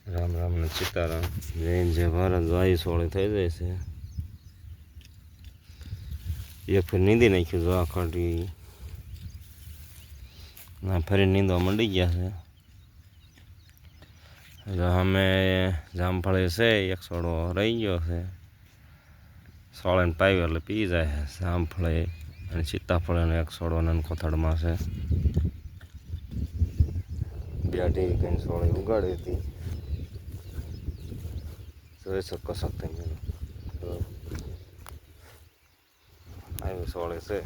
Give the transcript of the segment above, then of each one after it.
રામ રામ ને સીતારામ. જૈન જે ભારત વાયુ સોળે થઈ જાય છે. એક ફેર નીંદી નાખ્યું જો આ કાઢી ના ફરી નીંદવા મંડી ગયા છે. જો અમે જામફળી છે એક સોડો રહી ગયો છે. સોળે પાવી એટલે પી જાય છે. જામફળી અને સીતાફળ એક સોડો કોથળમાં છે. બેઠી કઈ સોળી ઉગાડી હતી. જોઈ શકો છો તમે. આવી સોળી છે.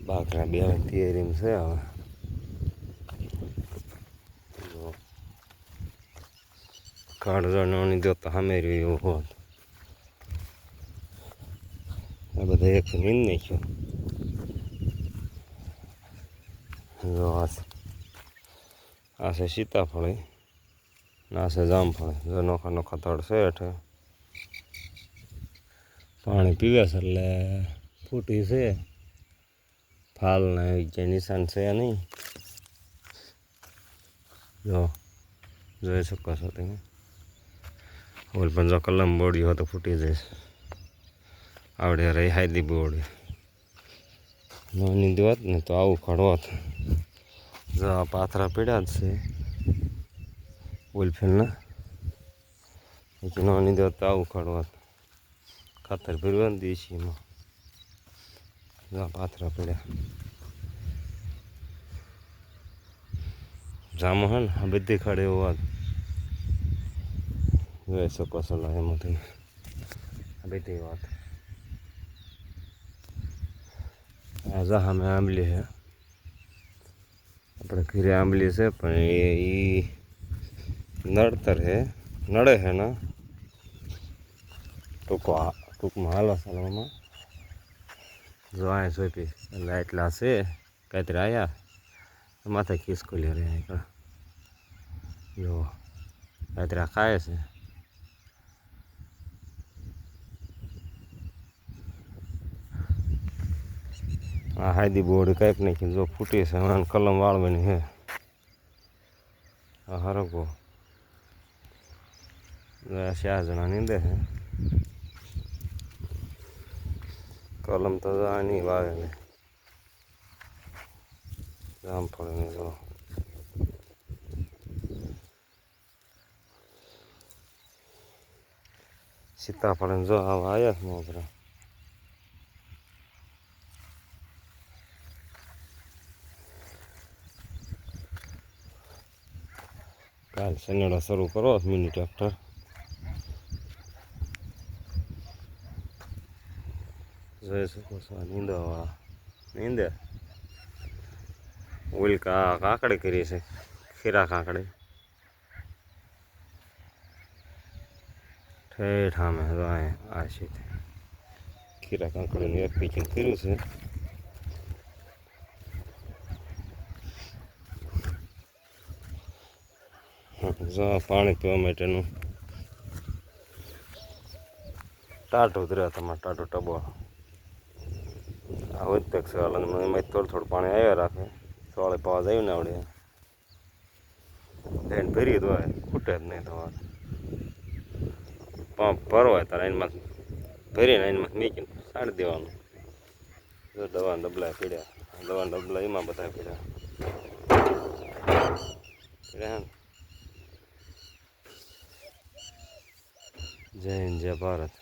બાકરા બે તૈયારી છે હવે. કાળજાની દો તો સામે રહ્યું એવું હોત. આ બધા એક નીંદ નાખ્યો. જો આ છે સીતાફળી, આ છે જામફળી. જો નોખા નોખા તળ છે હેઠે. પાણી પીવે છે એટલે ફૂટી છે. ફાલ ને જે નિશાન છે નહીં. જોઈ શકો છો તમે. ઓલ પણ જો કલમ બોડી હોય તો ફૂટી જાય. આવડે રહી હાયદી બોડી નાની હોત ને તો આવું ખડોત. જો આ પાથરા પીડ્યા જ છે ઓલફેલના. નાની દોત તો આવું ખડોત. ખાતર ભરવા દેશીમાં જો પાથરા પીડ્યા. જામો હે ને આ બધી ખાડે એવો વાત જોઈ શકો છો. એમાંથી આ બધી વાત આ જા અમે આંબલી છે. આપણે ઘરે આંબલી છે પણ એ નડતર છે. નડે છે ને ટૂંકમાં હાલો ચાલવામાં. જો આ સોંપી એટલે એટલા છે. કાંતરે આવ્યા માથે ખિસકોલી રહે. જો કાંતરા ખાય છે. આ હાયદી બોડી કાંઈક નાખી જો ફૂટી છે. કલમ વાળવાની છે. આ હરગો 4 જણા નીંદે છે. કલમ તો આની વાવે ને જામફળીની જો સીતાફળ જો આવા આવ્યા છે મોગરા. કાલ શનિવારે શરૂ કરો મિની ટ્રેક્ટર. જોઈ શકો છો નીંદવા નીંદે. ઉલકા કાકડી કરી છે. ખીરા કાકડી ઠેઠ સામે આ છે. ખીરા કાકડીનું એક પીકિંગ કર્યું છે. જો પાણી પીવા માટેનું ટાટું જ રહ્યા તમારે. ટાટું ટબો આ વધપેક છે. એમાં થોડું પાણી આવ્યા રાખે. સોળે પાવા જાય ને આવડે લઈને ભરી દો ખૂટે જ નહીં. તમારે પંપ ભરવાય તારે એમાં ભરીને એમાં મૂકીને સાડી દેવાનું. જો દવાના ડબલા પીડ્યા. દવાના ડબલા એમાં બધા પીડ્યા. જય હિન્દ જય ભારત.